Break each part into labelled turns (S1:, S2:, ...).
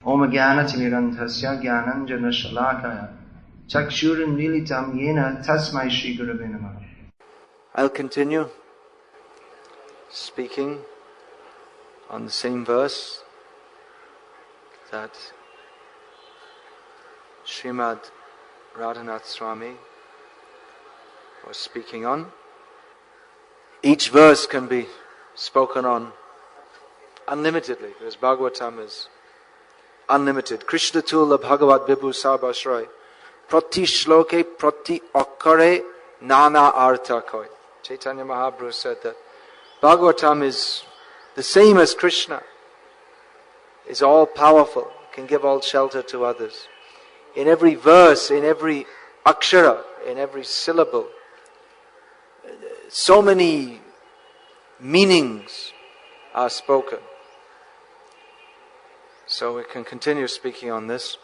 S1: Om Jnana-timirandhasya Jnananjana-shalakaya Chakshurunmilitam Yena Tasmai Shri Gurave Namaha. I'll continue speaking on the same verse that Srimad Radhanath Swami was speaking on. Each verse can be spoken on unlimitedly, because Bhagavatam is unlimited. Krishna Tula Bhagavat Vibhu Sarvashray Prati Shloke Prati Akkare Nana Artha Koi. Chaitanya Mahaprabhu said that Bhagavatam is the same as Krishna, is all powerful, can give all shelter to others. In every verse, in every akshara, in every syllable, so many meanings are spoken. So we can continue speaking on this.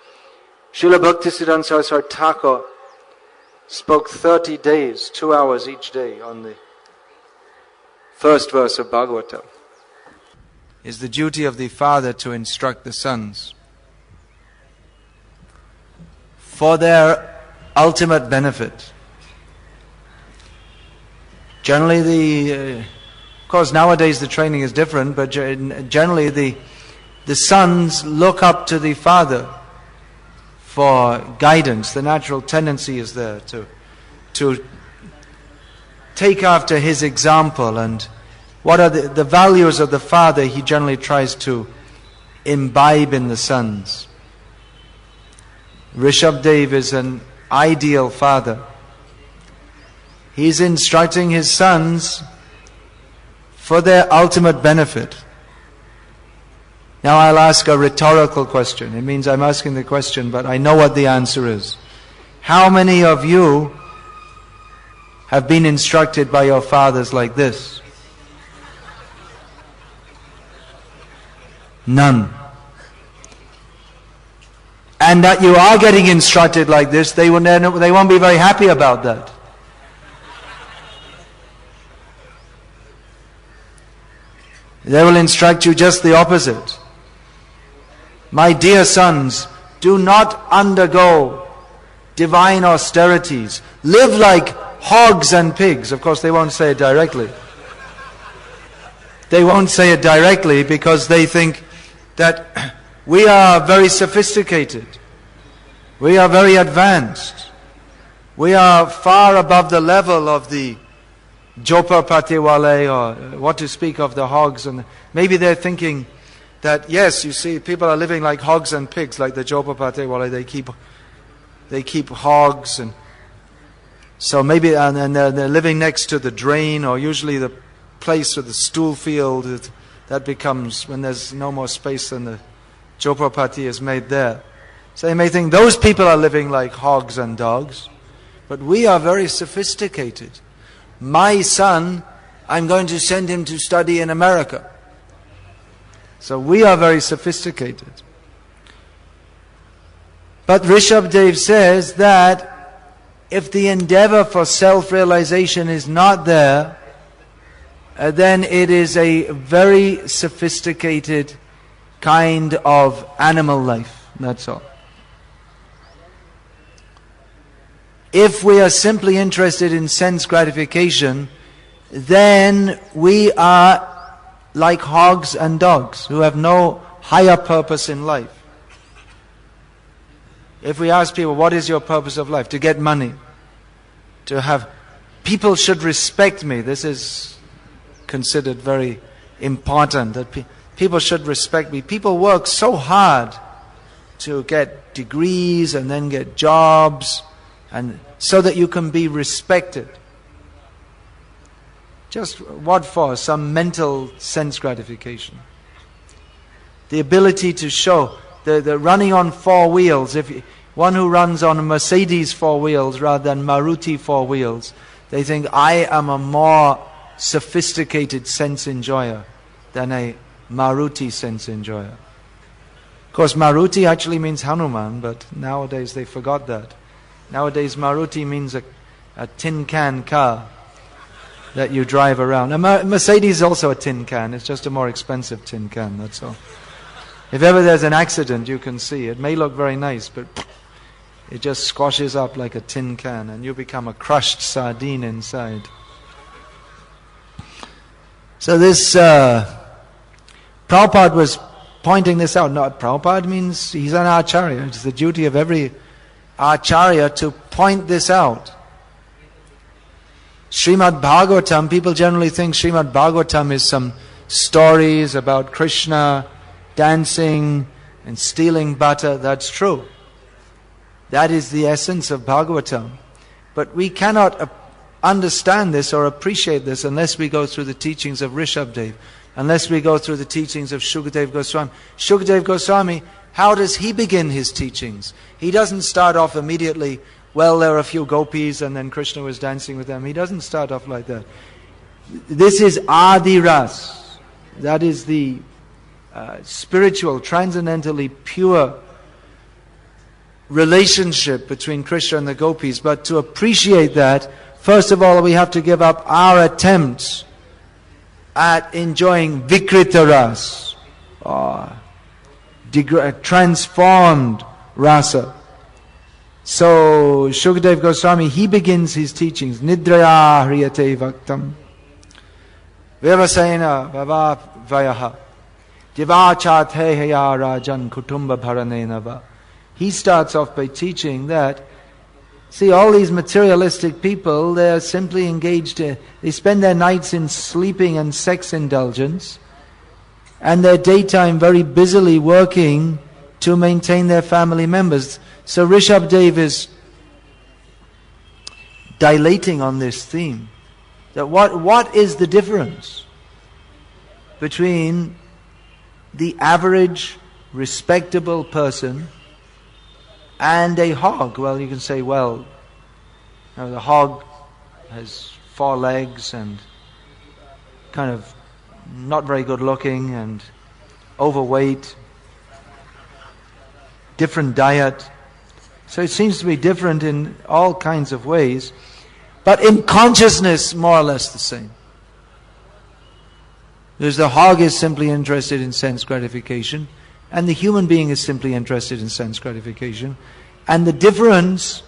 S1: Srila Bhaktisiddhanta Saraswati Thakur spoke 30 days, 2 hours each day on the first verse of Bhagavatam. It is the duty of the father to instruct the sons for their ultimate benefit. Generally of course nowadays the training is different, but generally the sons look up to the father for guidance. The natural tendency is there to take after his example, and what are the values of the father he generally tries to imbibe in the sons. Rishabdev is an ideal father. He's instructing his sons for their ultimate benefit. Now I'll ask a rhetorical question. It means I'm asking the question, but I know what the answer is. How many of you have been instructed by your fathers like this? None. And that you are getting instructed like this, they won't be very happy about that. They will instruct you just the opposite. My dear sons, do not undergo divine austerities. Live like hogs and pigs. Of course, they won't say it directly. They won't say it directly because they think that we are very sophisticated. We are very advanced. We are far above the level of the Jopar Patiwale, or what to speak of the hogs. And maybe they're thinking that, yes, you see, people are living like hogs and pigs, like the Jopar Patiwale. They keep hogs, and so maybe, and they're living next to the drain, or usually the place with the stool field, that becomes, when there's no more space than the Jopapati is made there. So they may think those people are living like hogs and dogs, but we are very sophisticated. My son, I'm going to send him to study in America. So we are very sophisticated. But Rishabdev says that if the endeavor for self-realization is not there, then it is a very sophisticated kind of animal life. That's all. If we are simply interested in sense gratification, then we are like hogs and dogs who have no higher purpose in life. If we ask people, what is your purpose of life? To get money. To have, people should respect me. This is considered very important, that people should respect me. People work so hard to get degrees and then get jobs, and so that you can be respected. Just what for? Some mental sense gratification. The ability to show, the running on 4 wheels, one who runs on a Mercedes 4 wheels rather than Maruti 4 wheels, they think, I am a more sophisticated sense enjoyer than a Maruti sense enjoyer. Of course, Maruti actually means Hanuman, but nowadays they forgot that. Nowadays Maruti means a tin can car that you drive around. A Mercedes is also a tin can, it's just a more expensive tin can, that's all. If ever there's an accident, you can see. It may look very nice, but it just squashes up like a tin can and you become a crushed sardine inside. So this, Prabhupada was pointing this out. No, Prabhupada means he's an acharya. It's the duty of every acharya to point this out. Srimad Bhagavatam, people generally think Srimad Bhagavatam is some stories about Krishna dancing and stealing butter. That's true. That is the essence of Bhagavatam. But we cannot understand this or appreciate this unless we go through the teachings of Rishabdev, unless we go through the teachings of Shukadev Goswami. Shukadev Goswami, how does he begin his teachings? He doesn't start off immediately, well, there are a few gopis and then Krishna was dancing with them. He doesn't start off like that. This is Adi Ras. That is the spiritual, transcendentally pure relationship between Krishna and the gopis. But to appreciate that, first of all, we have to give up our attempts at enjoying Vikrita Ras, transformed rasa. So Shukadev Goswami, he begins his teachings, Nidraya hriyate vaktam, Vyavasayana vavavayaha, Divachatehaya rajan kutumba bharanenava. He starts off by teaching that, see, all these materialistic people, they're simply engaged, they spend their nights in sleeping and sex indulgence, and their daytime very busily working to maintain their family members. So Rishabdev is dilating on this theme. That what is the difference between the average, respectable person and a hog? Well, you can say, well, the hog has 4 legs and kind of not very good looking and overweight, different diet. So it seems to be different in all kinds of ways, but in consciousness more or less the same. Because the hog is simply interested in sense gratification, and the human being is simply interested in sense gratification. And the difference,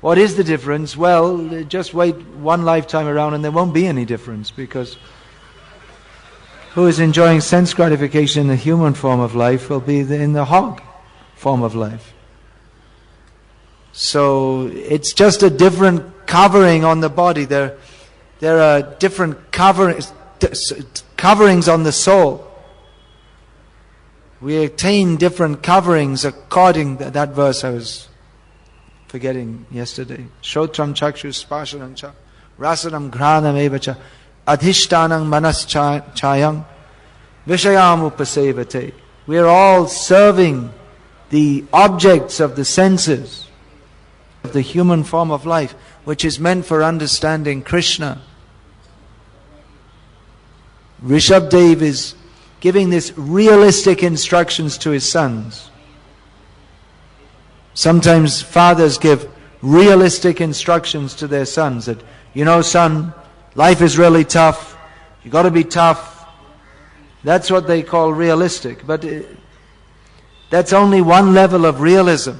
S1: what is the difference? Well, just wait one lifetime around and there won't be any difference, because who is enjoying sense gratification in the human form of life will be in the hog form of life. So it's just a different covering on the body. There are different coverings on the soul. We attain different coverings according to that verse I was forgetting yesterday. Shotram chakshus spashanam cha rasanam granam evacha adhishtanam manas chayam vishayam upasevate. We are all serving the objects of the senses of the human form of life, which is meant for understanding Krishna. Rishabdev is giving this realistic instructions to his sons. Sometimes fathers give realistic instructions to their sons that, son, life is really tough, you got to be tough. That's what they call realistic, but that's only one level of realism.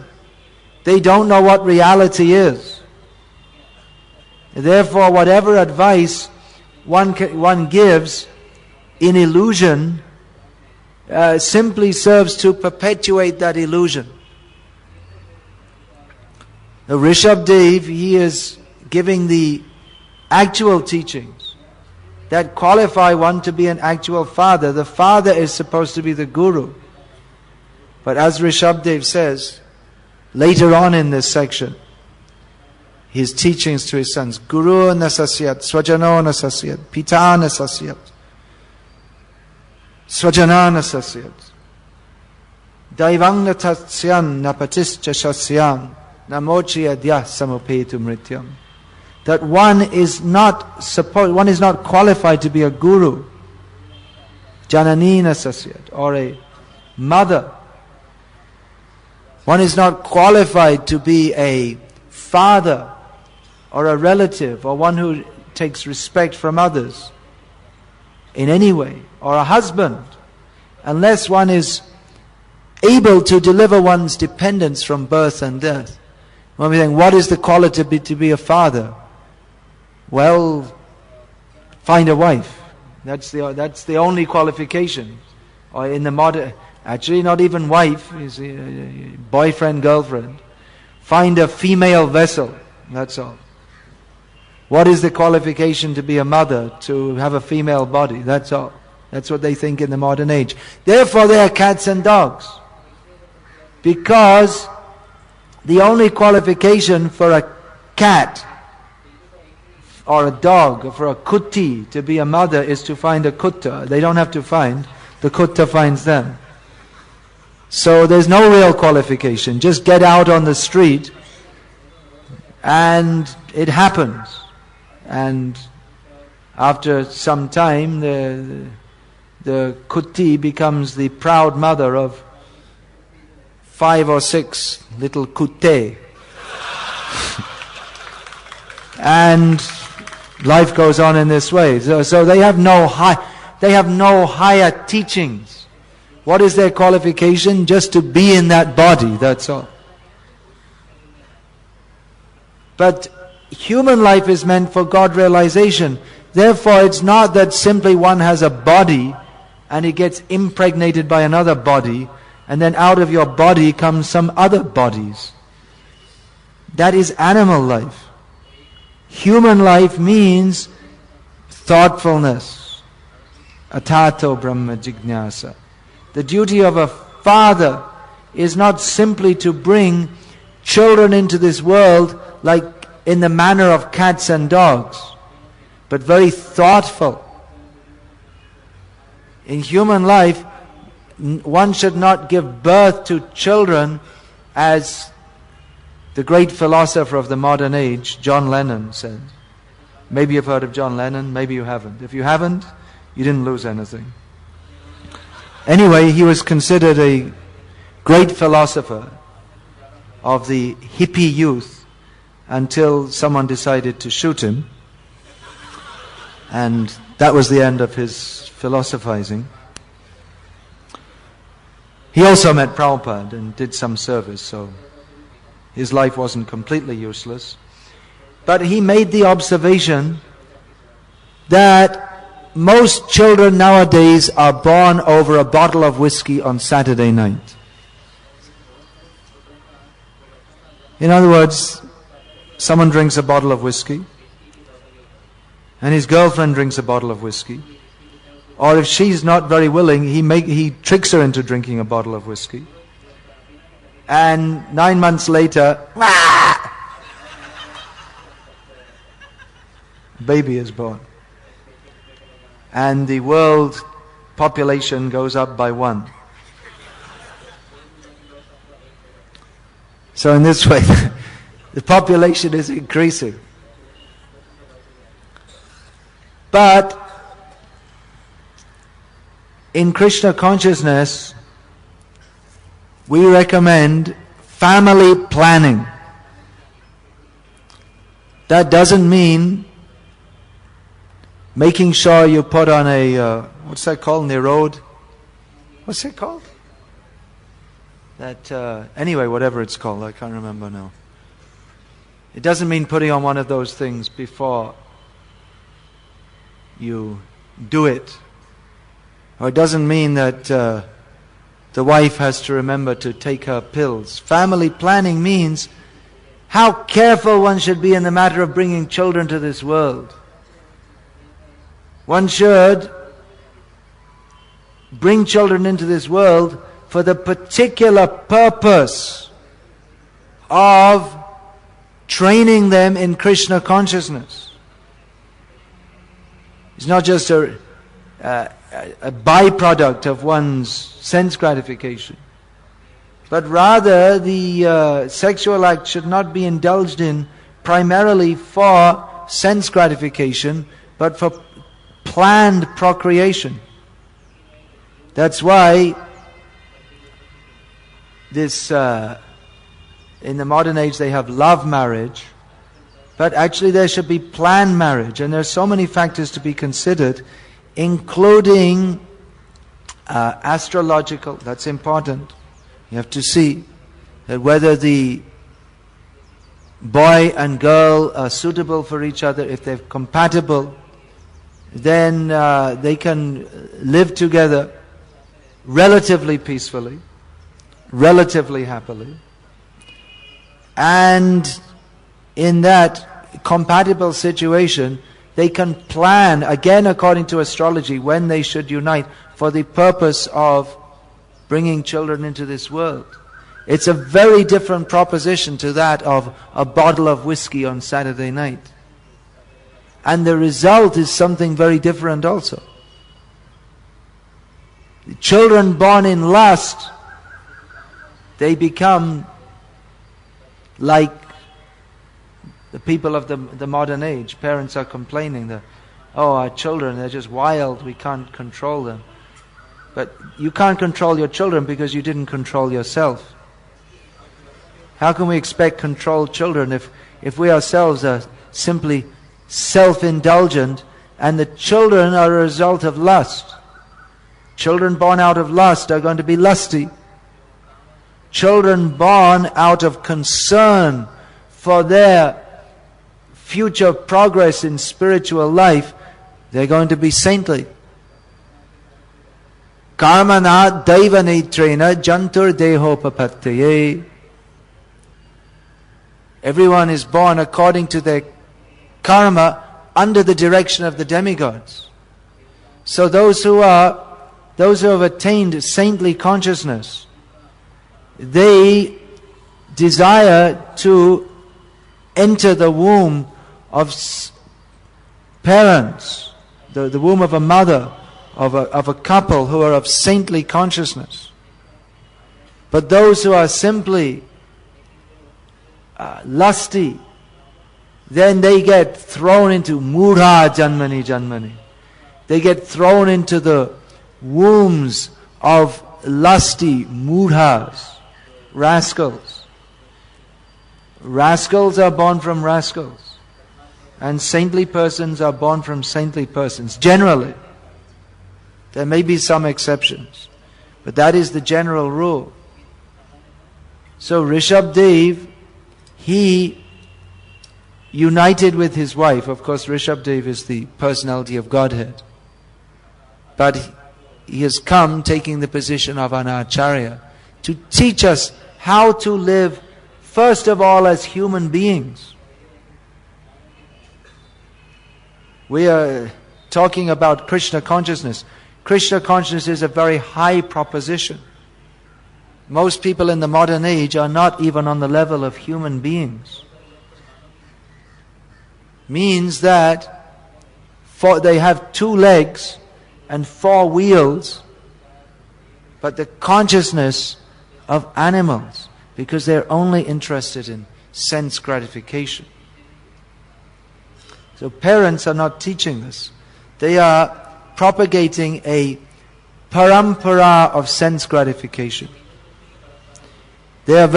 S1: They don't know what reality is. Therefore, whatever advice one gives in illusion simply serves to perpetuate that illusion. The Rishabdev, he is giving the actual teachings that qualify one to be an actual father. The father is supposed to be the guru. But as Rishabdev says, later on in this section, his teachings to his sons, Guru nasasyat, Swajano nasasyat, Pita nasasyat, Swajana nasasyat, Daivang natasyan napatischa shasyam, Namochi adya samupetu mrityam. That one is not qualified to be a guru, Janani nasasyat, or a mother. One is not qualified to be a father or a relative or one who takes respect from others in any way, or a husband. unless one is able to deliver one's dependence from birth and death. When we think, what is the quality to be a father? Well, find a wife. That's the only qualification. Or in the modern, actually not even wife, is boyfriend, girlfriend. Find a female vessel. That's all. What is the qualification to be a mother? To have a female body. That's all. That's what they think in the modern age. Therefore they are cats and dogs. Because the only qualification for a cat or a dog, or for a kuti to be a mother, is to find a kutta. They don't have to find, the kutta finds them. So there's no real qualification. Just get out on the street and it happens. And after some time, the kuti becomes the proud mother of 5 or 6 little kutte. And life goes on in this way. So they have no higher teachings. What is their qualification? Just to be in that body, that's all. But human life is meant for God realization. Therefore, it's not that simply one has a body and it gets impregnated by another body, and then out of your body comes some other bodies. That is animal life. Human life means thoughtfulness. Atato Brahma Jignasa. The duty of a father is not simply to bring children into this world like in the manner of cats and dogs, but very thoughtful. In human life, one should not give birth to children as the great philosopher of the modern age, John Lennon, said. Maybe you've heard of John Lennon, maybe you haven't. If you haven't, you didn't lose anything. Anyway, he was considered a great philosopher of the hippie youth until someone decided to shoot him. And that was the end of his philosophizing. He also met Prabhupada and did some service, so his life wasn't completely useless. But he made the observation that most children nowadays are born over a bottle of whiskey on Saturday night. In other words, someone drinks a bottle of whiskey, and his girlfriend drinks a bottle of whiskey. Or if she's not very willing, he tricks her into drinking a bottle of whiskey. And 9 months later, baby is born. And the world population goes up by 1. So in this way, the population is increasing. But in Krishna consciousness, we recommend family planning. That doesn't mean making sure you put on a, what's that called, Nirod? What's it called? That, anyway, whatever it's called, I can't remember now. It doesn't mean putting on one of those things before you do it. Or it doesn't mean that the wife has to remember to take her pills. Family planning means how careful one should be in the matter of bringing children to this world. One should bring children into this world for the particular purpose of training them in Krishna consciousness. It's not just a byproduct of one's sense gratification, but rather the sexual act should not be indulged in primarily for sense gratification, but for planned procreation. That's why this in the modern age they have love marriage, but actually there should be planned marriage, and there are so many factors to be considered, including astrological, that's important. You have to see that whether the boy and girl are suitable for each other, if they're compatible, then they can live together relatively peacefully, relatively happily. And in that compatible situation, they can plan, again according to astrology, when they should unite for the purpose of bringing children into this world. It's a very different proposition to that of a bottle of whiskey on Saturday night. And the result is something very different also. The children born in lust, they become like the people of the modern age. Parents are complaining that, oh, our children, they're just wild, we can't control them. But you can't control your children because you didn't control yourself. How can we expect controlled children if we ourselves are simply self-indulgent and the children are a result of lust? Children born out of lust are going to be lusty. Children born out of concern for their future progress in spiritual life, they're going to be saintly. Karmana daivanetrena jantur dehopapatyaye. Everyone is born according to their karma under the direction of the demigods. So those who have attained saintly consciousness, they desire to enter the womb of parents, the womb of a mother, of a couple who are of saintly consciousness. But those who are simply lusty, then they get thrown into mudha janmani janmani. They get thrown into the wombs of lusty mudhas, rascals. Rascals are born from rascals, and saintly persons are born from saintly persons, generally. There may be some exceptions, but that is the general rule. So Rishabdev, he united with his wife. Of course, Rishabdev is the personality of Godhead. But he has come taking the position of an acharya to teach us how to live, first of all, as human beings. We are talking about Krishna consciousness. Krishna consciousness is a very high proposition. Most people in the modern age are not even on the level of human beings. Means that they have 2 legs and 4 wheels, but the consciousness of animals, because they're only interested in sense gratification. So parents are not teaching this. They are propagating a parampara of sense gratification. They are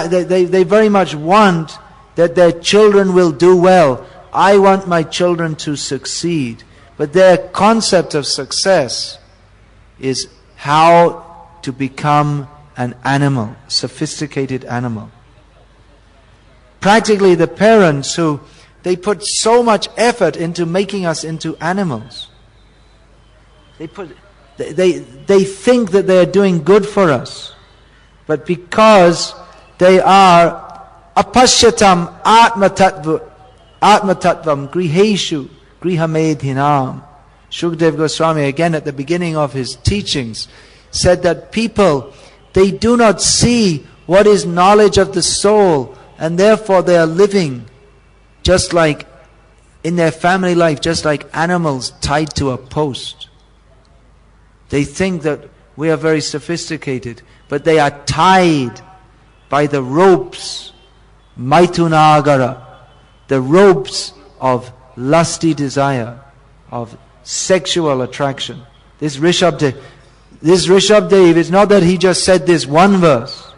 S1: they very much want that their children will do well. I want my children to succeed. But their concept of success is how to become an animal, sophisticated animal. Practically the parents they put so much effort into making us into animals. They think that they are doing good for us. But because they are apashyatam atmatatvam griheshu grihamedhinam. Shukdev Goswami, again at the beginning of his teachings, said that people, they do not see what is knowledge of the soul, and therefore they are living just like in their family life, just like animals tied to a post. They think that we are very sophisticated, but they are tied by the ropes, maitunagara, the ropes of lusty desire, of sexual attraction. This Rishabdev, it's not that he just said this one verse,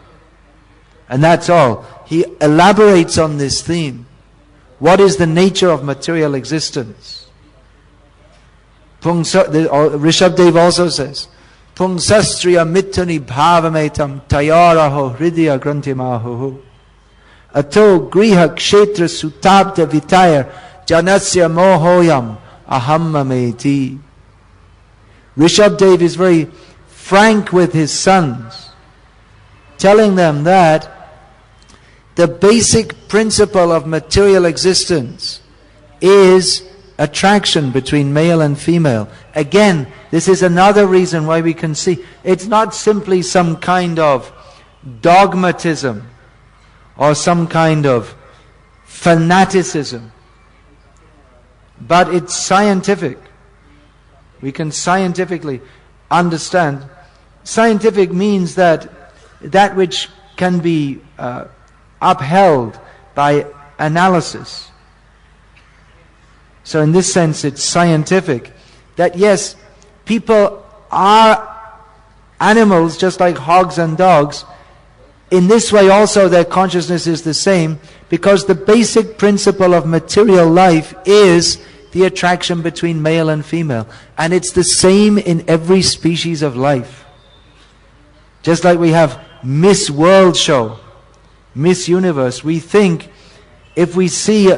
S1: and that's all. He elaborates on this theme. What is the nature of material existence? Rishabdev also says, Pungsastriya mitani bhavametam tayaraho hridya grantimahuhu. Ato griha kshetra sutabda vitayar janasya mohoyam ahammameti. Rishabdev is very frank with his sons, telling them that the basic principle of material existence is attraction between male and female. Again, this is another reason why we can see it's not simply some kind of dogmatism or some kind of fanaticism, but it's scientific. We can scientifically understand. Scientific means that which can be upheld by analysis. So in this sense, it's scientific. That yes, people are animals just like hogs and dogs. In this way also their consciousness is the same, because the basic principle of material life is the attraction between male and female. And it's the same in every species of life. Just like we have Miss World Show, Miss Universe, we think if we see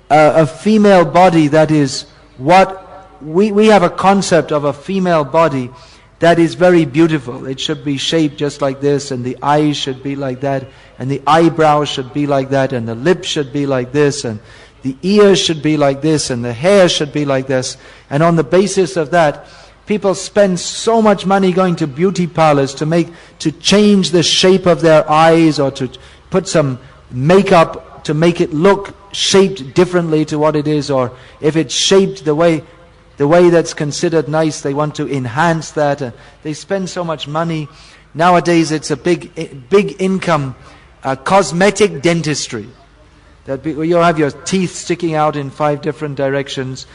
S1: a female body that is what we have a concept of a female body that is very beautiful. It should be shaped just like this, and the eyes should be like that, and the eyebrows should be like that, and the lips should be like this, and the ears should be like this, and the hair should be like this. And on the basis of that, people spend so much money going to beauty parlors to change the shape of their eyes, or to put some makeup to make it look shaped differently to what it is, or if it's shaped the way that's considered nice, they want to enhance that. They spend so much money. Nowadays it's a big income cosmetic dentistry. That you have your teeth sticking out in 5 different directions.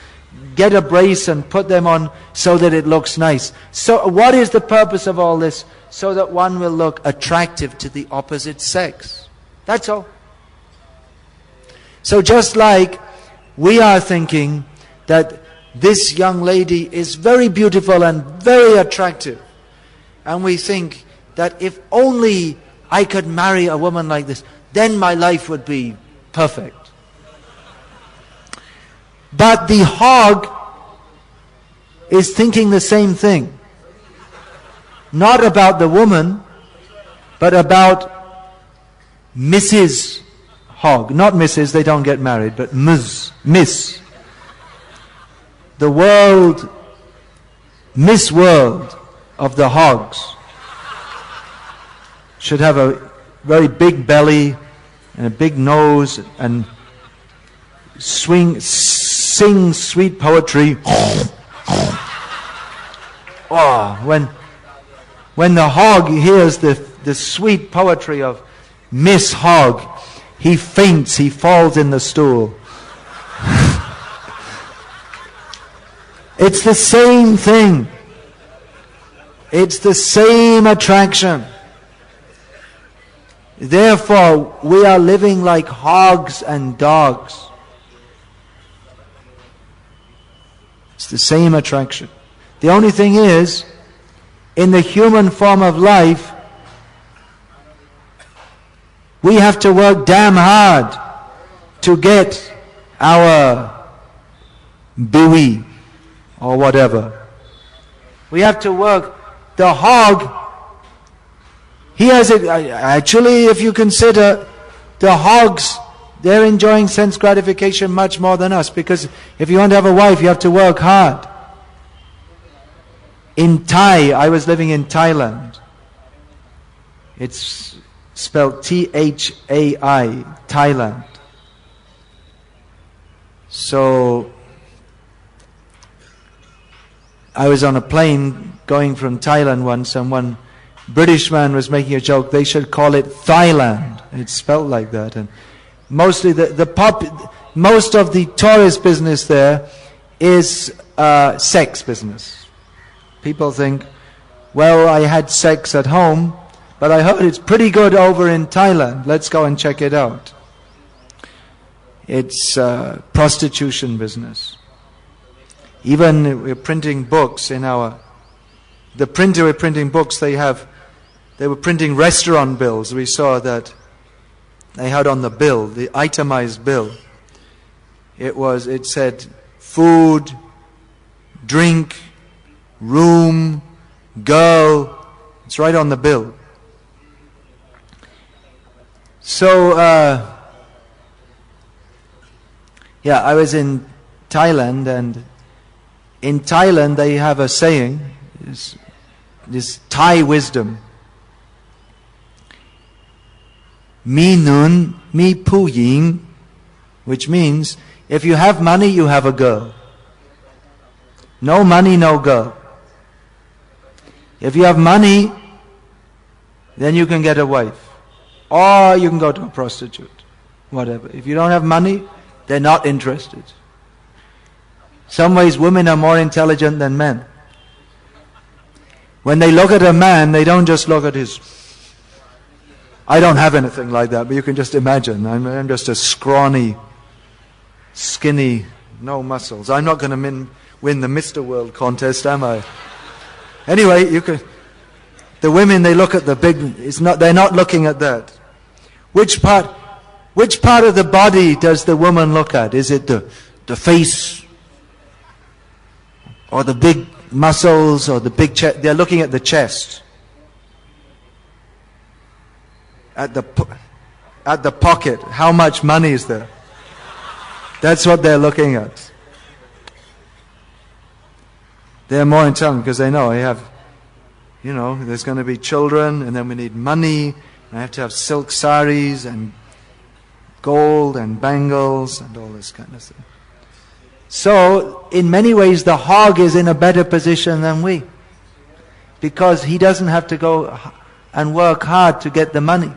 S1: Get a brace and put them on so that it looks nice. So what is the purpose of all this? So that one will look attractive to the opposite sex. That's all. So just like we are thinking that this young lady is very beautiful and very attractive, and we think that if only I could marry a woman like this, then my life would be perfect. But the hog is thinking the same thing. Not about the woman, but about Mrs. Hog. Not Mrs., they don't get married, but Miss. The world, Miss World of the hogs should have a very big belly and a big nose and sing sweet poetry. Oh, when the hog hears the sweet poetry of Miss Hog, he faints, he falls in the stool. It's the same thing. It's the same attraction. Therefore, we are living like hogs and dogs. It's the same attraction. The only thing is, in the human form of life, we have to work damn hard to get our buoy or whatever. We have to work. The hog, he has it. Actually, if you consider the hogs, they're enjoying sense gratification much more than us, because if you want to have a wife, you have to work hard. In Thai, I was living in Thailand. It's spelled Thai, Thailand. So I was on a plane going from Thailand once, and one British man was making a joke. They should call it Thailand. It's spelled like that. And mostly most of the tourist business there is sex business. People think, well, I had sex at home, but I heard it's pretty good over in Thailand. Let's go and check it out. It's prostitution business. Even we're printing books in the printer we're printing books, they were printing restaurant bills. We saw that they had on the bill, the itemized bill, it said food, drink, room, girl. It's right on the bill. So, I was in Thailand, and in Thailand they have a saying, this Thai wisdom. Mi nun, mi pu ying, which means, if you have money, you have a girl. No money, no girl. If you have money, then you can get a wife. Or you can go to a prostitute. Whatever. If you don't have money, they're not interested. Some ways women are more intelligent than men. When they look at a man, they don't just look at his... I don't have anything like that, but you can just imagine. I'm just a scrawny, skinny, no muscles. I'm not going to win the Mr. World contest, am I? Anyway, the women, they look at the big... they're not looking at that. Which part of the body does the woman look at? Is it the face? Or the big muscles? Or the big chest? They're looking at the chest. At the pocket. How much money is there? That's what they're looking at. They're more intelligent because they know there's going to be children, and then we need money. I have to have silk saris and gold and bangles and all this kind of thing. So, in many ways, the hog is in a better position than we. Because he doesn't have to go and work hard to get the money.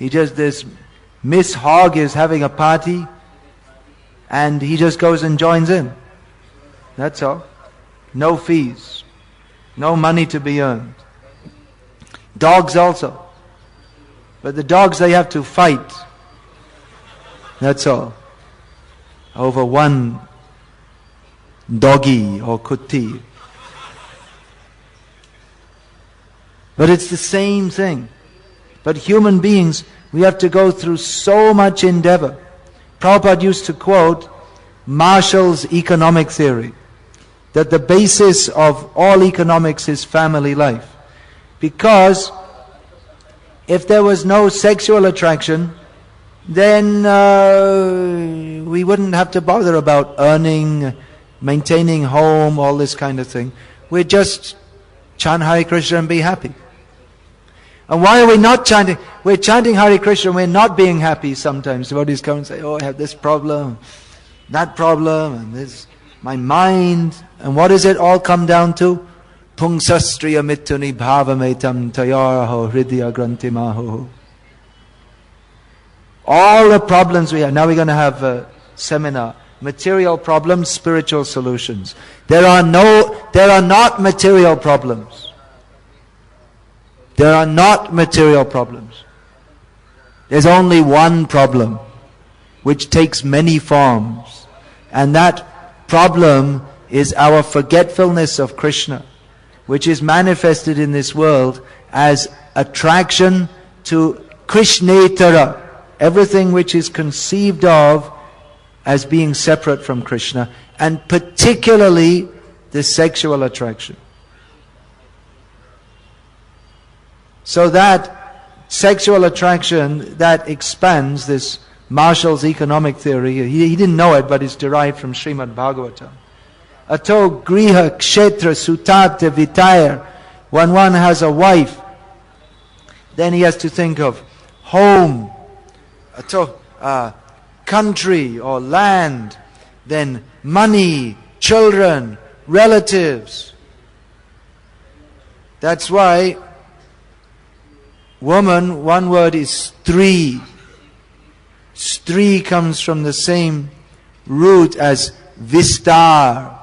S1: This Miss Hog is having a party, and he just goes and joins in. That's all. No fees. No money to be earned. Dogs also. But the dogs, they have to fight. That's all. Over one doggy or kuti. But it's the same thing. But human beings, we have to go through so much endeavor. Prabhupada used to quote Marshall's economic theory, that the basis of all economics is family life. Because if there was no sexual attraction, then we wouldn't have to bother about earning, maintaining home, all this kind of thing. We'd just chant Hare Krishna and be happy. And why are we not chanting? We're chanting Hare Krishna and we're not being happy sometimes. Devotees come and say, oh, I have this problem, that problem, and this, my mind. And what does it all come down to? Pungsastriya mituni bhavametam tayaraho hridya grantimaho. All the problems we have. Now we're going to have a seminar. Material problems, spiritual solutions. There are not material problems. There are not material problems. There's only one problem, which takes many forms. And that problem is our forgetfulness of Krishna, which is manifested in this world as attraction to Krishnetara, everything which is conceived of as being separate from Krishna, and particularly the sexual attraction. So that sexual attraction that expands, this Marshall's economic theory, he didn't know it, but it's derived from Srimad Bhagavatam. Ato griha kshetra sutate vitaya. When one has a wife, then he has to think of home, ato country or land, then money, children, relatives. That's why woman, one word is stri. Stri comes from the same root as vistar.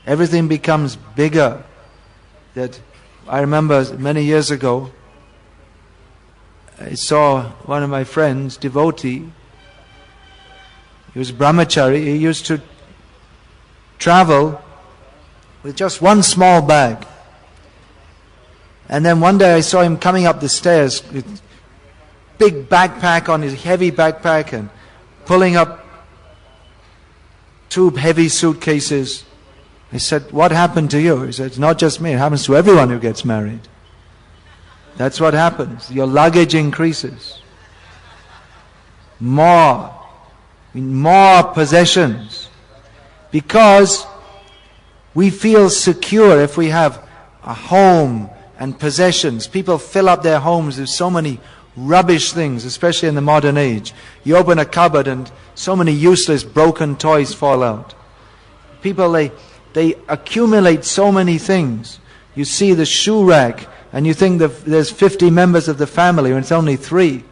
S1: Everything becomes bigger. That I remember many years ago, I saw one of my friends, devotee. He was brahmachari. He used to travel with just one small bag. And then one day I saw him coming up the stairs with big backpack on his heavy backpack and pulling up 2 heavy suitcases. I said, "What happened to you?" He said, "It's not just me, it happens to everyone who gets married. That's what happens. Your luggage increases. More possessions. Because we feel secure if we have a home and possessions. People fill up their homes with so many rubbish things, especially in the modern age. You open a cupboard and so many useless broken toys fall out. People, they accumulate so many things. You see the shoe rack and you think there's 50 members of the family when it's only 3.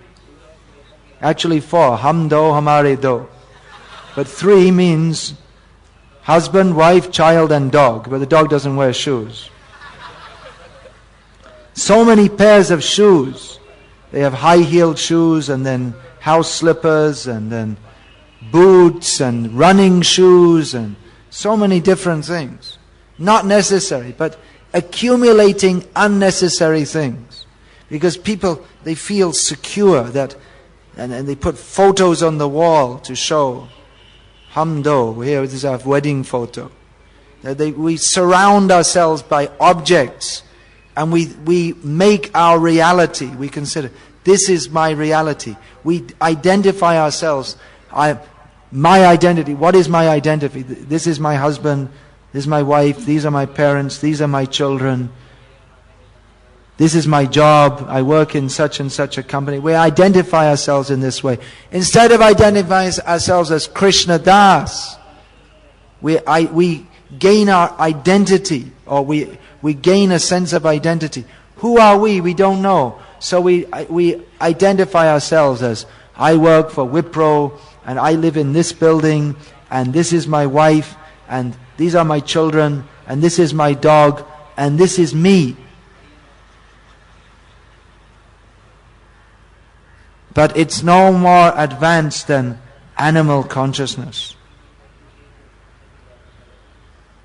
S1: Actually 4. Hum do, hamare do. But 3 means husband, wife, child and dog. But the dog doesn't wear shoes. So many pairs of shoes. They have high-heeled shoes and then house slippers and then boots and running shoes and so many different things. Not necessary, but accumulating unnecessary things. Because people, they feel secure that, and they put photos on the wall to show, Hamdo, here this is our wedding photo. We surround ourselves by objects and we make our reality. We consider, this is my reality. We identify ourselves. My identity, what is my identity? This is my husband, this is my wife, these are my parents, these are my children. This is my job, I work in such and such a company. We identify ourselves in this way. Instead of identifying ourselves as Krishna Das, we gain our identity, or we gain a sense of identity. Who are we? We don't know. So we identify ourselves as, I work for Wipro, and I live in this building, and this is my wife, and these are my children, and this is my dog, and this is me. But it's no more advanced than animal consciousness.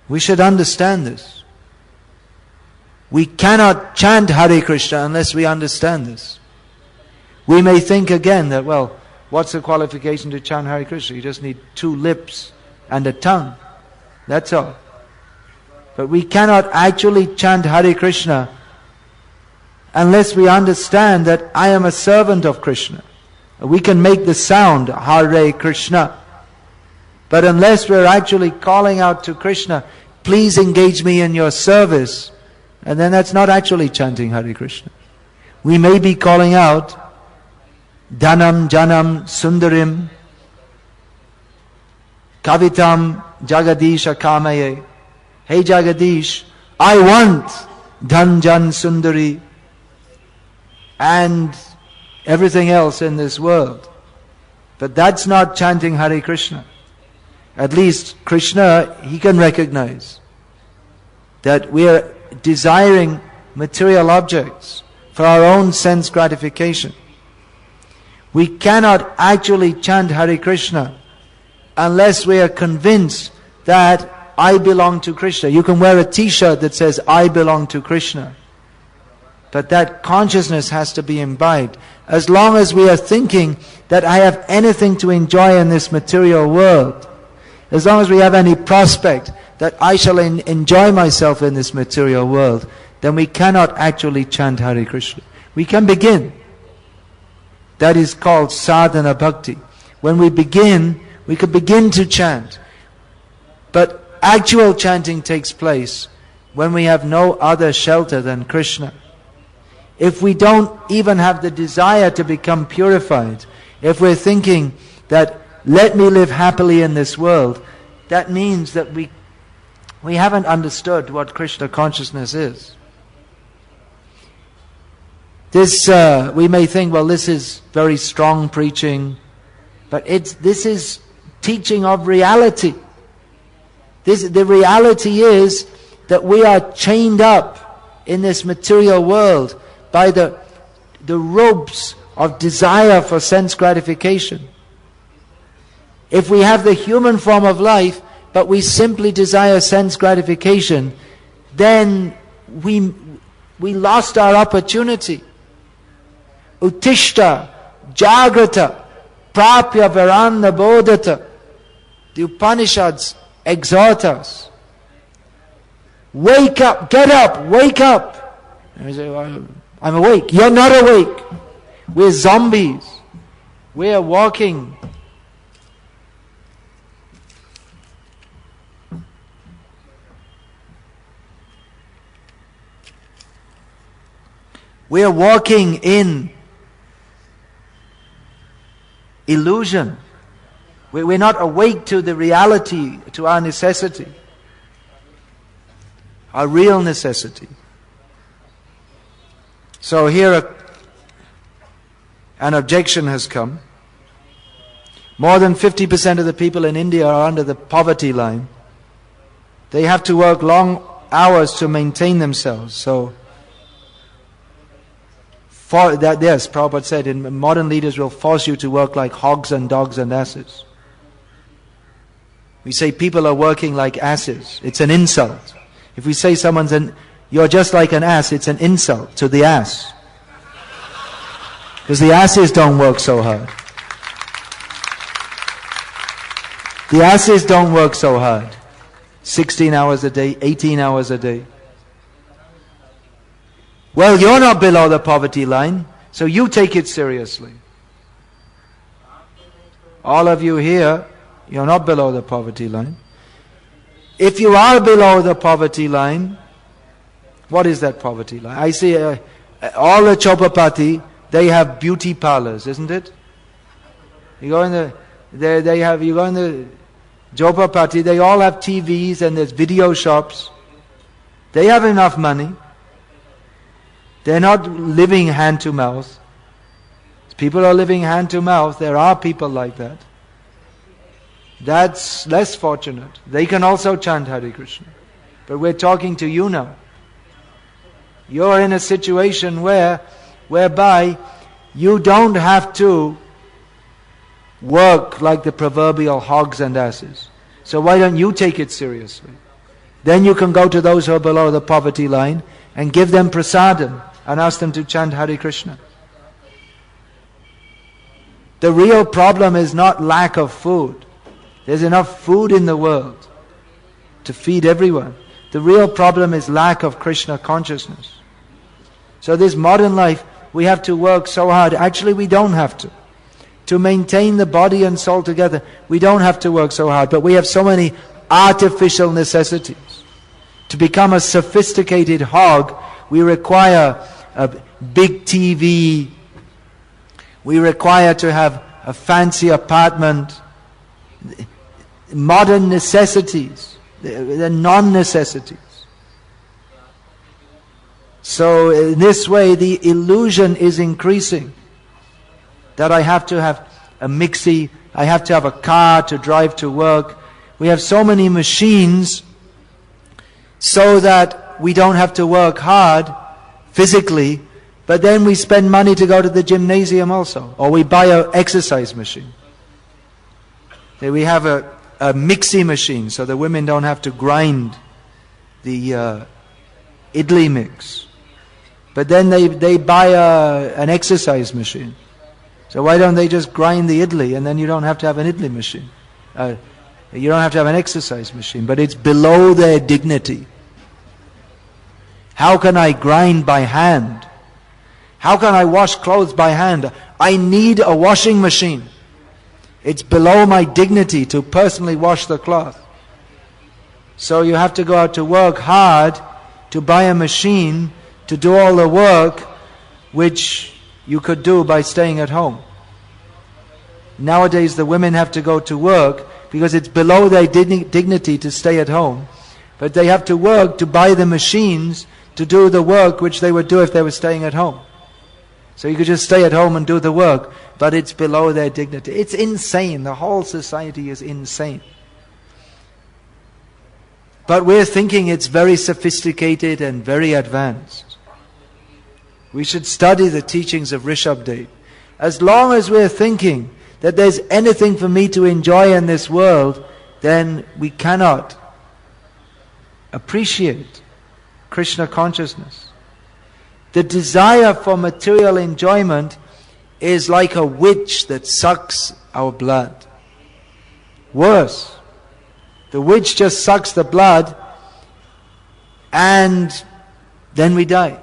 S1: We should understand this. We cannot chant Hare Krishna unless we understand this. We may think again that, well, what's the qualification to chant Hare Krishna? You just need 2 lips and a tongue. That's all. But we cannot actually chant Hare Krishna unless we understand that I am a servant of Krishna. We can make the sound Hare Krishna. But unless we're actually calling out to Krishna, please engage me in your service, and then that's not actually chanting Hare Krishna. We may be calling out Dhanam Janam Sundarim Kavitam Jagadisha Kamaye. Hey Jagadish, I want Dhan Jan Sundari and everything else in this world. But that's not chanting Hare Krishna. At least Krishna, he can recognize that we are desiring material objects for our own sense gratification. We cannot actually chant Hare Krishna unless we are convinced that I belong to Krishna. You can wear a t-shirt that says, I belong to Krishna. But that consciousness has to be imbibed. As long as we are thinking that I have anything to enjoy in this material world, as long as we have any prospect that I shall enjoy myself in this material world, then we cannot actually chant Hare Krishna. We can begin. That is called sadhana bhakti. When we begin, we can begin to chant. But actual chanting takes place when we have no other shelter than Krishna. If we don't even have the desire to become purified, if we're thinking that let me live happily in this world, that means that we haven't understood what Krishna consciousness is. This, we may think, well, this is very strong preaching, but this is teaching of reality. The reality is that we are chained up in this material world by the ropes of desire for sense gratification. If we have the human form of life, but we simply desire sense gratification, then we lost our opportunity. Uttishta, Jagrata, Prapya Varana Bodhata. The Upanishads exhort us. Wake up, get up, wake up. And we say, well, I'm awake. You're not awake. We're zombies. We are walking. We are walking in illusion. We're not awake to the reality, to our necessity, our real necessity. So here an objection has come. More than 50% of the people in India are under the poverty line. They have to work long hours to maintain themselves. So, yes, Prabhupada said, modern leaders will force you to work like hogs and dogs and asses. We say people are working like asses. It's an insult. If we say you're just like an ass, it's an insult to the ass. Because the asses don't work so hard. The asses don't work so hard. 16 hours a day, 18 hours a day. Well, you're not below the poverty line, so you take it seriously. All of you here, you're not below the poverty line. If you are below the poverty line, what is that poverty line? I see all the Chopapati, they have beauty parlors, isn't it? You go in you go in the Chopapati, they all have TVs and there's video shops. They have enough money. They're not living hand to mouth. People are living hand to mouth. There are people like that. That's less fortunate. They can also chant Hare Krishna. But we're talking to you now. You're in a situation whereby you don't have to work like the proverbial hogs and asses. So why don't you take it seriously? Then you can go to those who are below the poverty line and give them prasadam and ask them to chant Hare Krishna. The real problem is not lack of food. There's enough food in the world to feed everyone. The real problem is lack of Krishna consciousness. So this modern life, we have to work so hard. Actually, we don't have to. To maintain the body and soul together, we don't have to work so hard. But we have so many artificial necessities. To become a sophisticated hog, we require a big TV. We require to have a fancy apartment. Modern necessities, the non-necessities. So in this way, the illusion is increasing. That I have to have a mixie, I have to have a car to drive to work. We have so many machines so that we don't have to work hard physically, but then we spend money to go to the gymnasium also. Or we buy an exercise machine. We have a mixie machine so the women don't have to grind the idli mix. But then they buy an exercise machine. So why don't they just grind the idli and then you don't have to have an idli machine? You don't have to have an exercise machine, but it's below their dignity. How can I grind by hand? How can I wash clothes by hand? I need a washing machine. It's below my dignity to personally wash the cloth. So you have to go out to work hard to buy a machine to do all the work which you could do by staying at home. Nowadays the women have to go to work because it's below their dignity to stay at home. But they have to work to buy the machines to do the work which they would do if they were staying at home. So you could just stay at home and do the work, but it's below their dignity. It's insane. The whole society is insane. But we're thinking it's very sophisticated and very advanced. We should study the teachings of Rishabdev. As long as we're thinking that there's anything for me to enjoy in this world, then we cannot appreciate Krishna consciousness. The desire for material enjoyment is like a witch that sucks our blood. Worse, the witch just sucks the blood and then we die.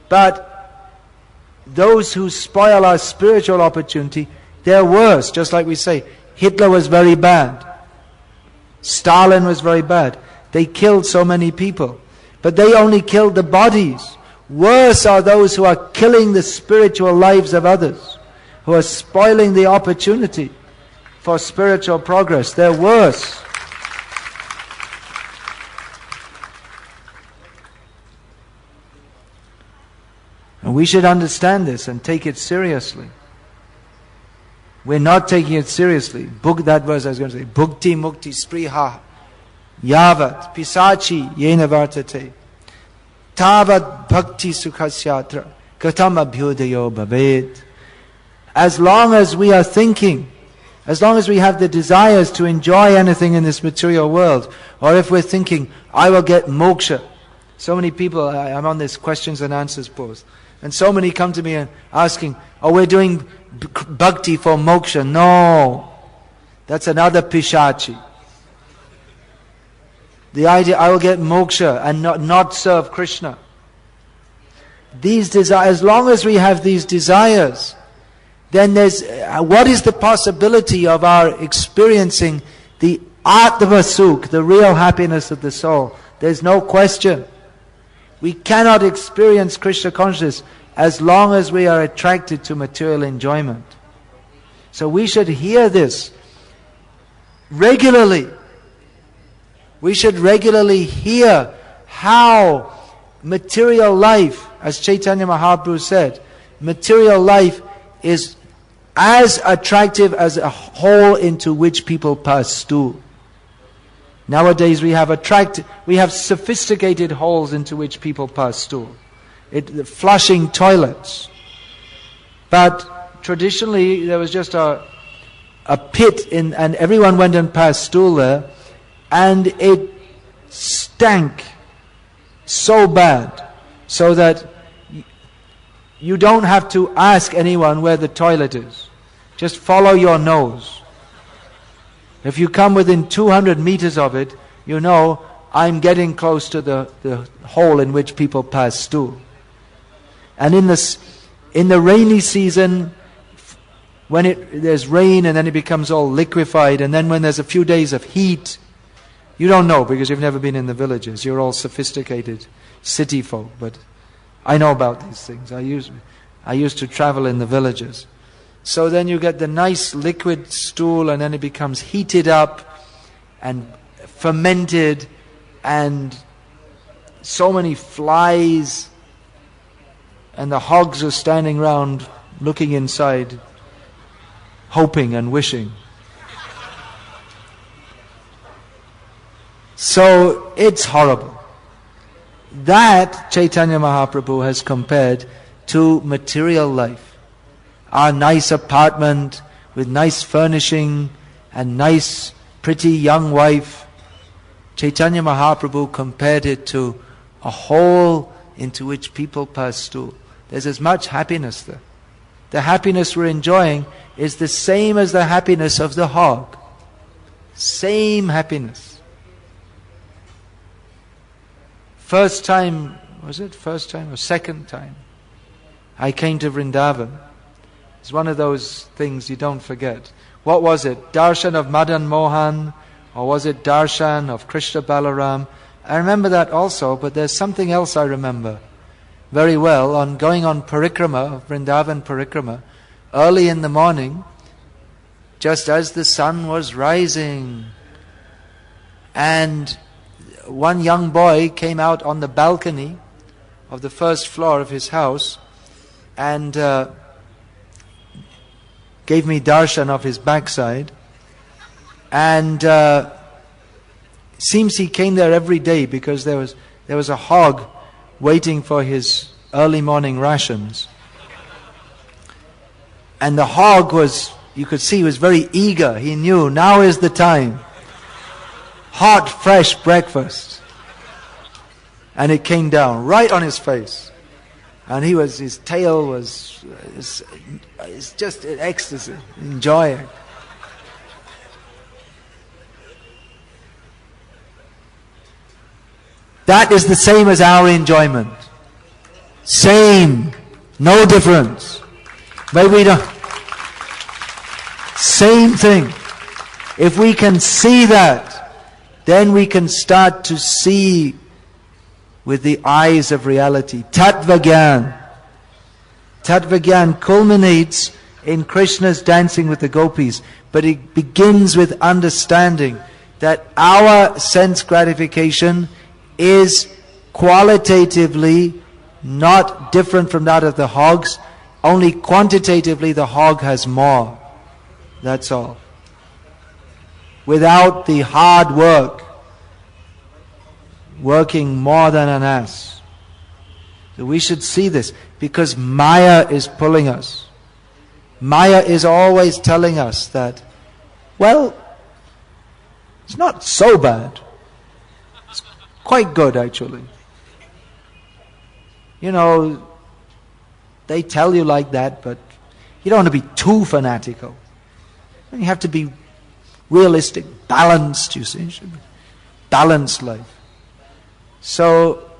S1: But those who spoil our spiritual opportunity, they're worse. Just like we say, Hitler was very bad. Stalin was very bad. They killed so many people. But they only killed the bodies. Worse are those who are killing the spiritual lives of others, who are spoiling the opportunity for spiritual progress. They're worse. And we should understand this and take it seriously. We're not taking it seriously. That verse I was going to say. Bhukti mukti spriha yavat pisachi yena vartate tavat bhakti sukhasyatra katam abhyudayo bhaved. As long as we are thinking, as long as we have the desires to enjoy anything in this material world, or if we're thinking, I will get moksha. So many people, I'm on this questions and answers post, and so many come to me and asking, oh, we're doing bhakti for moksha. No, that's another pishachi. The idea, I will get moksha and not serve Krishna. These desires, as long as we have these desires, then there's, what is the possibility of our experiencing the Atma Sukh, the real happiness of the soul? There's no question. We cannot experience Krishna consciousness as long as we are attracted to material enjoyment. So we should hear this regularly. We should regularly hear how material life, as Chaitanya Mahaprabhu said, material life is as attractive as a hole into which people pass stool. Nowadays we have sophisticated holes into which people pass stool. Flushing toilets. But traditionally there was just a pit and everyone went and passed stool there, and it stank so bad so that you don't have to ask anyone where the toilet is. Just follow your nose. If you come within 200 meters of it, you know, I'm getting close to the hole in which people pass stool. And in the rainy season, when there's rain and then it becomes all liquefied, and then when there's a few days of heat, you don't know because you've never been in the villages. You're all sophisticated city folk, but I know about these things. I used to travel in the villages. So then you get the nice liquid stool, and then it becomes heated up and fermented, and so many flies, and the hogs are standing around looking inside, hoping and wishing. So it's horrible. That Chaitanya Mahaprabhu has compared to material life. Our nice apartment with nice furnishing and nice pretty young wife. Chaitanya Mahaprabhu compared it to a hole into which people pass stool. There's as much happiness there. The happiness we're enjoying is the same as the happiness of the hog. Same happiness. First time or second time I came to Vrindavan. It's one of those things you don't forget. What was it? Darshan of Madan Mohan? Or was it Darshan of Krishna Balaram? I remember that also, but there's something else I remember very well. On going on Parikrama, Vrindavan Parikrama, early in the morning, just as the sun was rising, and one young boy came out on the balcony of the first floor of his house and gave me darshan of his backside, and seems he came there every day because there was a hog waiting for his early morning rations, and the hog was, You could see he was very eager. He knew now is the time. Hot, fresh breakfast. And it came down right on his face. And his tail was just in ecstasy, enjoying. That is the same as our enjoyment. Same. No difference. But we don't. Same thing. If we can see that, then we can start to see with the eyes of reality. Tattva Gyan. Tattva Gyan culminates in Krishna's dancing with the gopis, but it begins with understanding that our sense gratification is qualitatively not different from that of the hogs, only quantitatively the hog has more. That's all. Without the hard work, working more than an ass. So we should see this, because Maya is pulling us. Maya is always telling us that, well, it's not so bad. It's quite good, actually. You know, they tell you like that, but you don't want to be too fanatical. You have to be realistic, balanced, you see. Balanced life. So,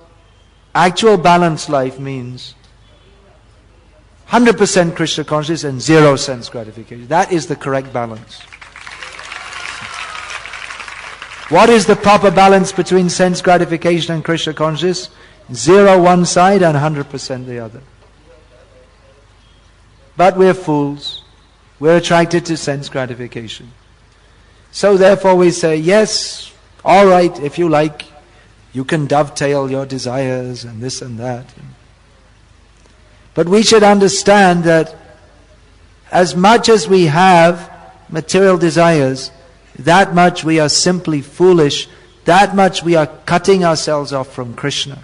S1: actual balanced life means 100% Krishna consciousness and 0 sense gratification. That is the correct balance. What is the proper balance between sense gratification and Krishna consciousness? 0 one side and 100% the other. But we're fools. We're attracted to sense gratification. So therefore we say, yes, all right, if you like, you can dovetail your desires and this and that. But we should understand that as much as we have material desires, that much we are simply foolish, that much we are cutting ourselves off from Krishna.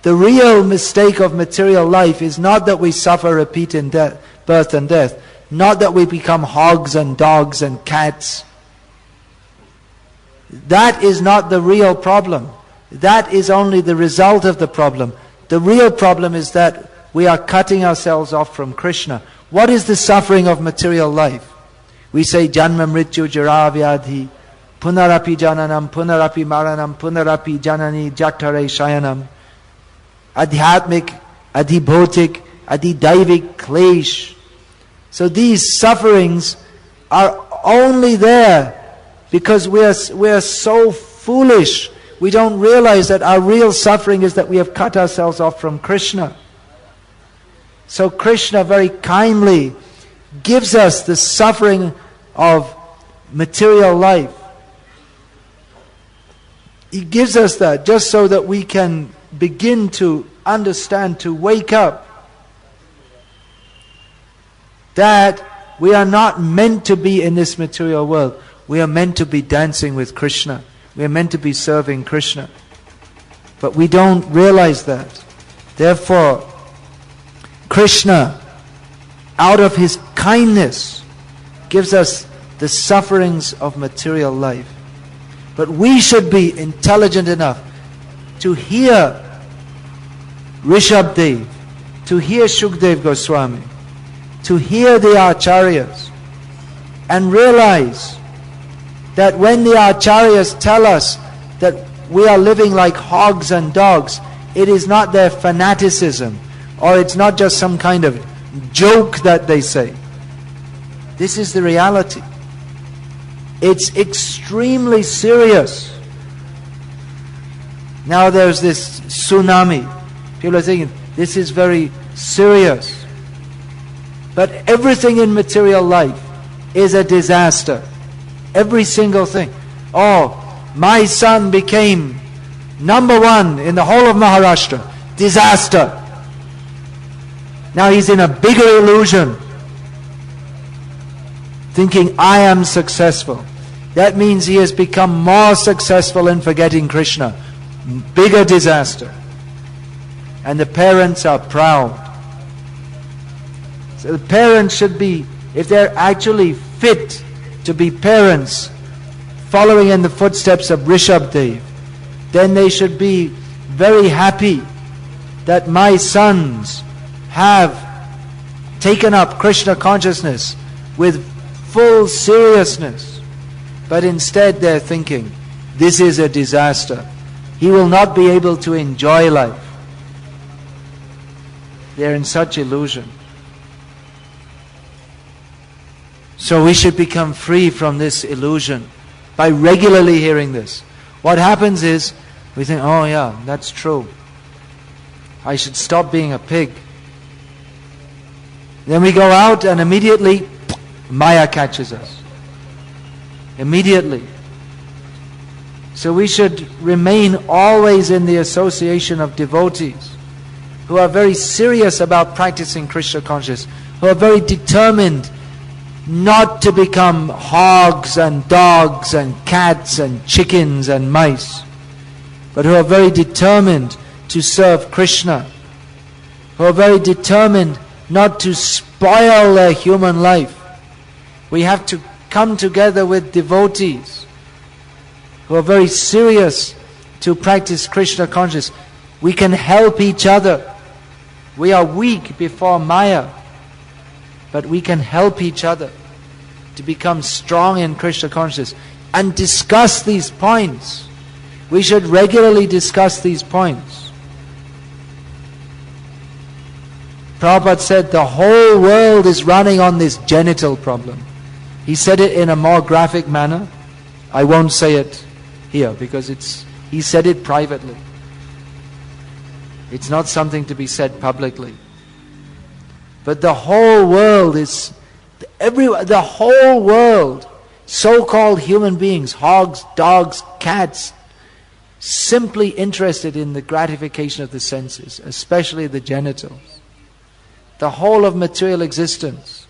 S1: The real mistake of material life is not that we suffer repeated birth and death, not that we become hogs and dogs and cats. That is not the real problem. That is only the result of the problem. The real problem is that we are cutting ourselves off from Krishna. What is the suffering of material life? We say Janma Mrityu Jara Vyadhi, Punarapi Jananam, Punarapi Maranam, Punarapi Janani Jaktare Shayanam, Adhyatmik, Adhibhotik, Adidaivik Klesh. So these sufferings are only there because we are so foolish. We don't realize that our real suffering is that we have cut ourselves off from Krishna. So Krishna very kindly gives us the suffering of material life. He gives us that just so that we can begin to understand, to wake up, that we are not meant to be in this material world. We are meant to be dancing with Krishna. We are meant to be serving Krishna. But we don't realize that. Therefore, Krishna, out of His kindness, gives us the sufferings of material life. But we should be intelligent enough to hear Rishabdev, to hear Shukdev Goswami, to hear the Acharyas, and realize that when the Acharyas tell us that we are living like hogs and dogs, it is not their fanaticism, or it's not just some kind of joke that they say. This is the reality. It's extremely serious. Now there's this tsunami. People are thinking, this is very serious. But everything in material life is a disaster. Every single thing. Oh, my son became #1 in the whole of Maharashtra. Disaster. Now he's in a bigger illusion, thinking, I am successful. That means he has become more successful in forgetting Krishna. Bigger disaster. And the parents are proud. So the parents should be if they're actually fit to be parents, following in the footsteps of Rishabdev, then they should be very happy that my sons have taken up Krishna consciousness with full seriousness. But instead they're thinking, this is a disaster. He will not be able to enjoy life. They're in such illusion. So we should become free from this illusion by regularly hearing this. What happens is, we think, oh yeah, that's true. I should stop being a pig. Then we go out and immediately Maya catches us. Immediately. So we should remain always in the association of devotees who are very serious about practicing Krishna consciousness, who are very determined not to become hogs and dogs and cats and chickens and mice, but who are very determined to serve Krishna, who are very determined not to spoil their human life. We have to come together with devotees who are very serious to practice Krishna consciousness. We can help each other. We are weak before Maya, but we can help each other to become strong in Krishna consciousness and discuss these points. We should regularly discuss these points. Prabhupada said the whole world is running on this genital problem. He said it in a more graphic manner. I won't say it here because he said it privately. It's not something to be said publicly. But the whole world is, the whole world, so-called human beings, hogs, dogs, cats, simply interested in the gratification of the senses, especially the genitals. The whole of material existence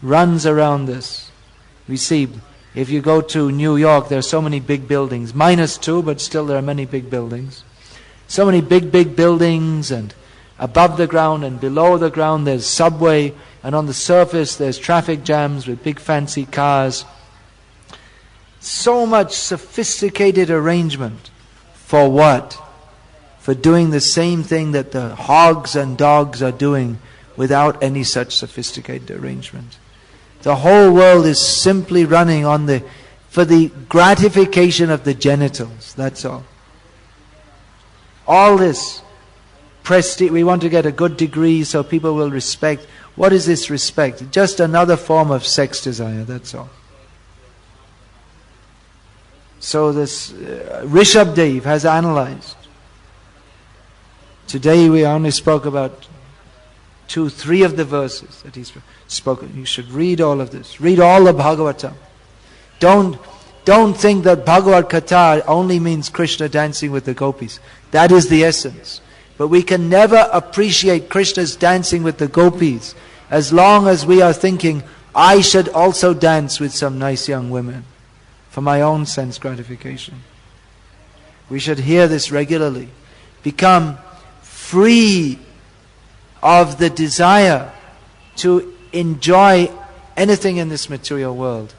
S1: runs around this. We see, if you go to New York, there are so many big buildings, -2, but still there are many big buildings. So many big buildings, and above the ground and below the ground there's subway, and on the surface there's traffic jams with big fancy cars. So much sophisticated arrangement. For what? For doing the same thing that the hogs and dogs are doing without any such sophisticated arrangement. The whole world is simply running for the gratification of the genitals, that's all. All this prestige, we want to get a good degree so people will respect. What is this respect? Just another form of sex desire, that's all. So this Rishabdev has analyzed. Today we only spoke about 2-3 of the verses that he's spoken. You should read all of this. Read all the Bhagavatam. Don't think that Bhagavad-gita only means Krishna dancing with the gopis. That is the essence. But we can never appreciate Krishna's dancing with the gopis as long as we are thinking, I should also dance with some nice young women for my own sense gratification. We should hear this regularly. Become free of the desire to enjoy anything in this material world,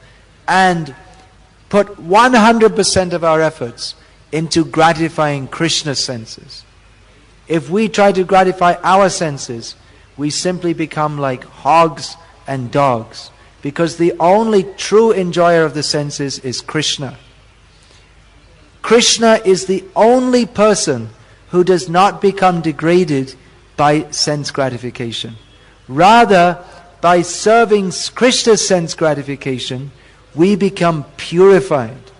S1: and put 100% of our efforts into gratifying Krishna's senses. If we try to gratify our senses, we simply become like hogs and dogs, because the only true enjoyer of the senses is Krishna. Krishna is the only person who does not become degraded by sense gratification. Rather, by serving Krishna's sense gratification, we become purified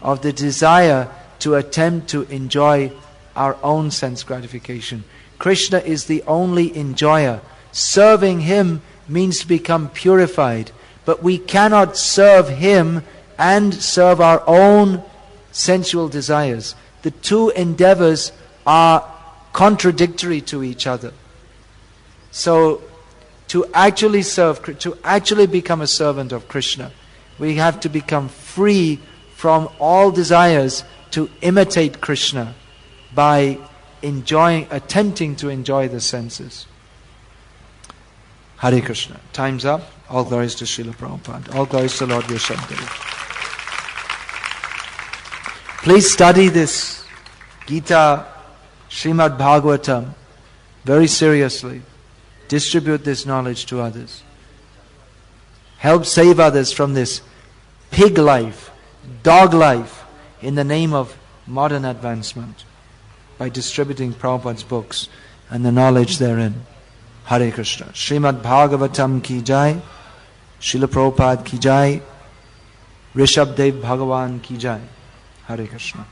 S1: of the desire to attempt to enjoy our own sense gratification. Krishna is the only enjoyer. Serving Him means to become purified, but we cannot serve Him and serve our own sensual desires. The two endeavors are contradictory to each other. So, to actually serve, to actually become a servant of Krishna, we have to become free from all desires to imitate Krishna by attempting to enjoy the senses. Hare Krishna. Time's up. All glories to Srila Prabhupada. All glories to Lord Vrishabhdev. Please study this Gita, Srimad Bhagavatam very seriously. Distribute this knowledge to others. Help save others from this pig life, dog life, in the name of modern advancement, by distributing Prabhupada's books and the knowledge therein. Hare Krishna. Srimad Bhagavatam ki jai, Srila Prabhupada ki jai, Rishabhdev Bhagavan ki jai. Hare Krishna.